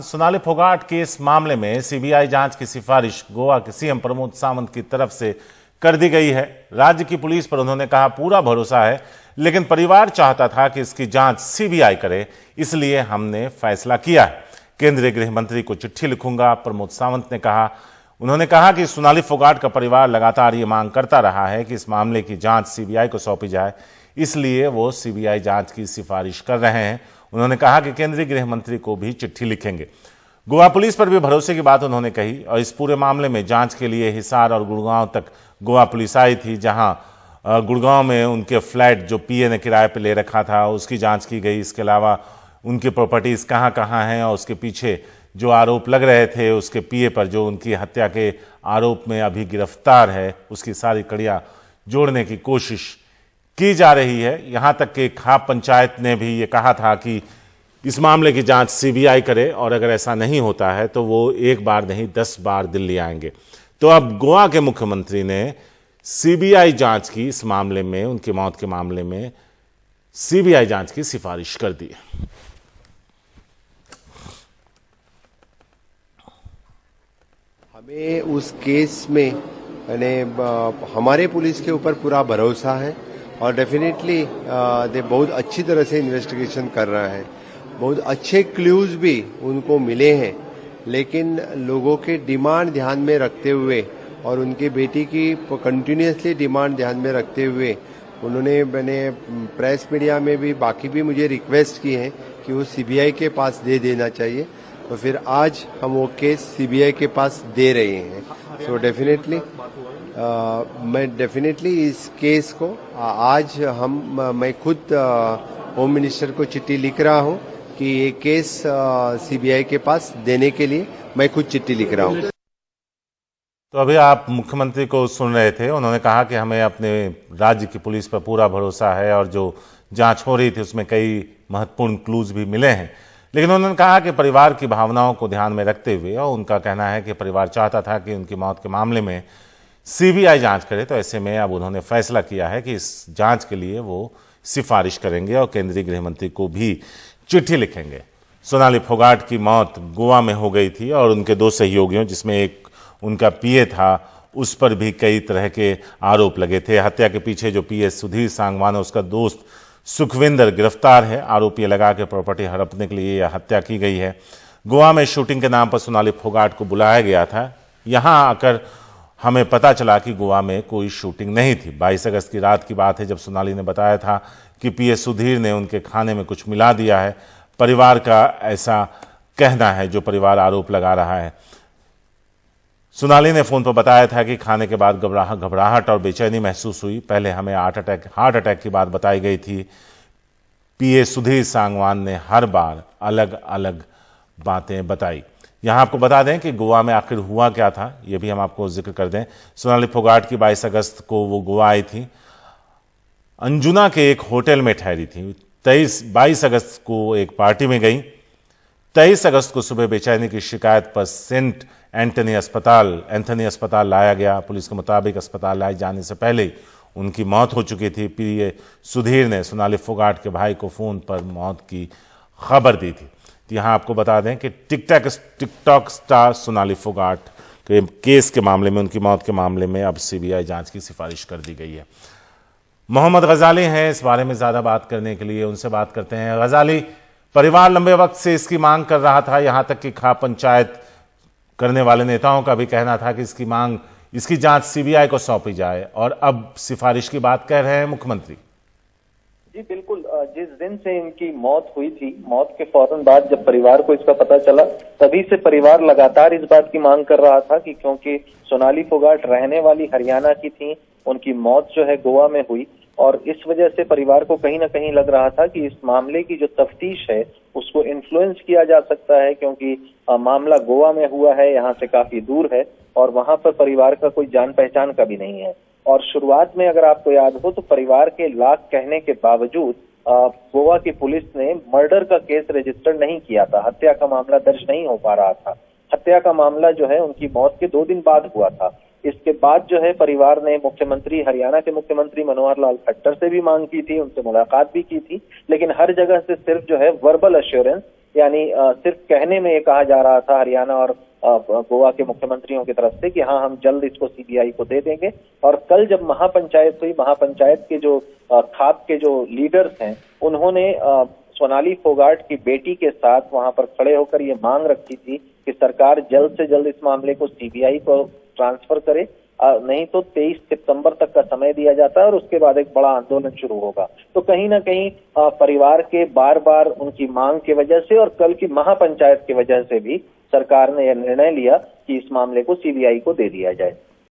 Sonali Phogat case मामले में CBI जांच की सिफारिश गोवा के सीएम प्रमोद सावंत की तरफ से कर दी गई है। राज्य की पुलिस पर उन्होंने कहा पूरा भरोसा है, लेकिन परिवार चाहता था कि इसकी जांच सीबीआई करे, इसलिए हमने फैसला किया है। केंद्रीय गृह मंत्री को चिट्ठी लिखूंगा, प्रमोद सावंत ने कहा। उन्होंने कहा कि सोनाली फोगाट का परिवार लगातार ये मांग करता रहा है कि इस मामले की जांच सीबीआई को सौंपी जाए, इसलिए वो सीबीआई जांच की सिफारिश कर रहे हैं। उन्होंने कहा कि केंद्रीय गृह मंत्री को भी चिट्ठी लिखेंगे। गोवा पुलिस पर भी भरोसे की बात उन्होंने कही और इस पूरे मामले में जांच के लिए हिसार और गुड़गांव तक गोवा पुलिस आई थी, जहां गुड़गांव में उनके फ्लैट जो पीए ने किराए पर ले रखा था उसकी जांच की गई। इसके अलावा उनकी प्रॉपर्टीज कहां कहां हैं और उसके पीछे जो आरोप लग रहे थे उसके पीए पर, जो उनकी हत्या के आरोप में अभी गिरफ्तार है, उसकी सारी कड़ियां जोड़ने की कोशिश की जा रही है। यहां तक कि खाप पंचायत ने भी ये कहा था कि इस मामले की जांच सीबीआई करे और अगर ऐसा नहीं होता है तो वो एक बार नहीं 10 बार दिल्ली आएंगे। तो अब गोवा के मुख्यमंत्री ने सीबीआई जांच की, इस मामले में, उनकी मौत के मामले में सीबीआई जांच की सिफारिश कर दी है। हमें उस केस में हमारे पुलिस के ऊपर पूरा भरोसा है और डेफिनेटली दे बहुत अच्छी तरह से इन्वेस्टिगेशन कर रहा है। बहुत अच्छे क्लूज भी उनको मिले हैं, लेकिन लोगों के डिमांड ध्यान में रखते हुए और उनकी बेटी की कंटिन्यूसली डिमांड ध्यान में रखते हुए उन्होंने मैंने प्रेस मीडिया में भी बाकी भी मुझे रिक्वेस्ट की है कि वो सीबीआई के पास दे देना चाहिए। तो फिर आज हम वो केस सीबीआई के पास दे रहे हैं। सो डेफिनेटली मैं डेफिनेटली इस केस को आज मैं खुद होम मिनिस्टर को चिट्ठी लिख रहा हूं कि ये केस सीबीआई के पास देने के लिए मैं खुद चिट्ठी लिख रहा हूं। तो अभी आप मुख्यमंत्री को सुन रहे थे। उन्होंने कहा कि हमें अपने राज्य की पुलिस पर पूरा भरोसा है और जो जांच हो रही थी उसमें कई महत्वपूर्ण क्लूज भी मिले हैं, लेकिन उन्होंने कहा कि परिवार की भावनाओं को ध्यान में रखते हुए, और उनका कहना है कि परिवार चाहता था कि उनकी मौत के मामले में सीबीआई जांच करे, तो ऐसे में अब उन्होंने फैसला किया है कि इस जांच के लिए वो सिफारिश करेंगे और केंद्रीय गृह मंत्री को भी चिट्ठी लिखेंगे। सोनाली फोगाट की मौत गोवा में हो गई थी और उनके 2 सहयोगियों, जिसमें एक उनका पीए था, उस पर भी कई तरह के आरोप लगे थे। हत्या के पीछे जो पीए सुधीर सांगवान है, उसका दोस्त सुखविंदर गिरफ्तार है। आरोपी लगा के प्रॉपर्टी हड़पने के लिए यह हत्या की गई है। गोवा में शूटिंग के नाम पर सोनाली फोगाट को बुलाया गया था। यहां आकर हमें पता चला कि गोवा में कोई शूटिंग नहीं थी। 22 अगस्त की रात की बात है जब सोनाली ने बताया था कि पीए सुधीर ने उनके खाने में कुछ मिला दिया है। परिवार का ऐसा कहना है, जो परिवार आरोप लगा रहा है। सोनाली ने फोन पर बताया था कि खाने के बाद घबराहट और बेचैनी महसूस हुई। पहले हमें हार्ट अटैक की बात बताई गई थी। पीए सुधीर सांगवान ने हर बार अलग अलग बातें बताई। यहां आपको बता दें कि गोवा में आखिर हुआ क्या था, यह भी हम आपको जिक्र कर दें। सोनाली फोगाट की 22 अगस्त को वो गोवा आई थी, अंजुना के एक होटल में ठहरी थी। 22 अगस्त को एक पार्टी में गई। 23 अगस्त को सुबह बेचैनी की शिकायत पर सेंट एंथनी अस्पताल लाया गया। पुलिस के मुताबिक अस्पताल लाए जाने से पहले उनकी मौत हो चुकी थी। पीए सुधीर ने सोनाली फोगाट के भाई को फोन पर मौत की खबर दी थी। तो यहां आपको बता दें कि टिकटॉक स्टार सोनाली फोगाट के केस के मामले में, उनकी मौत के मामले में अब सीबीआई जांच की सिफारिश कर दी गई है। मोहम्मद गजाली हैं इस बारे में ज्यादा बात करने के लिए, उनसे बात करते हैं। गजाली, परिवार लंबे वक्त से इसकी मांग कर रहा था, यहां तक कि खाप पंचायत करने वाले नेताओं का भी कहना था कि इसकी जांच सीबीआई को सौंपी जाए, और अब सिफारिश की बात कह रहे हैं मुख्यमंत्री। जी बिल्कुल, जिस दिन से इनकी मौत हुई थी, मौत के फौरन बाद जब परिवार को इसका पता चला, तभी से परिवार लगातार इस बात की मांग कर रहा था कि क्योंकि सोनाली फोगाट रहने वाली हरियाणा की थी, उनकी मौत जो है गोवा में हुई, और इस वजह से परिवार को कहीं ना कहीं लग रहा था कि इस मामले की जो तफ्तीश है उसको इन्फ्लुएंस किया जा सकता है, क्योंकि मामला गोवा में हुआ है, यहाँ से काफी दूर है और वहां पर परिवार का कोई जान पहचान का भी नहीं है। और शुरुआत में अगर आपको याद हो तो परिवार के लाख कहने के बावजूद गोवा की पुलिस ने मर्डर का केस रजिस्टर नहीं किया था, हत्या का मामला दर्ज नहीं हो पा रहा था। हत्या का मामला जो है उनकी मौत के 2 दिन बाद हुआ था। इसके बाद जो है परिवार ने हरियाणा के मुख्यमंत्री मनोहर लाल खट्टर से भी मांग की थी, उनसे मुलाकात भी की थी, लेकिन हर जगह से सिर्फ जो है वर्बल अश्योरेंस यानी सिर्फ कहने में ये कहा जा रहा था हरियाणा और गोवा के मुख्यमंत्रियों की तरफ से कि हाँ हम जल्द इसको सीबीआई को दे देंगे। और कल जब महापंचायत हुई, महापंचायत के जो खाप के जो लीडर्स हैं उन्होंने सोनाली फोगाट की बेटी के साथ वहां पर खड़े होकर ये मांग रखी थी कि सरकार जल्द से जल्द इस मामले को सीबीआई को ट्रांसफर करे, नहीं तो 23 सितंबर तक का समय दिया जाता है और उसके बाद एक बड़ा आंदोलन शुरू होगा। तो कहीं ना कहीं परिवार के बार बार उनकी मांग की वजह से और कल की महापंचायत की वजह से भी सरकार ने यह निर्णय लिया कि इस मामले को सीबीआई को दे दिया जाए।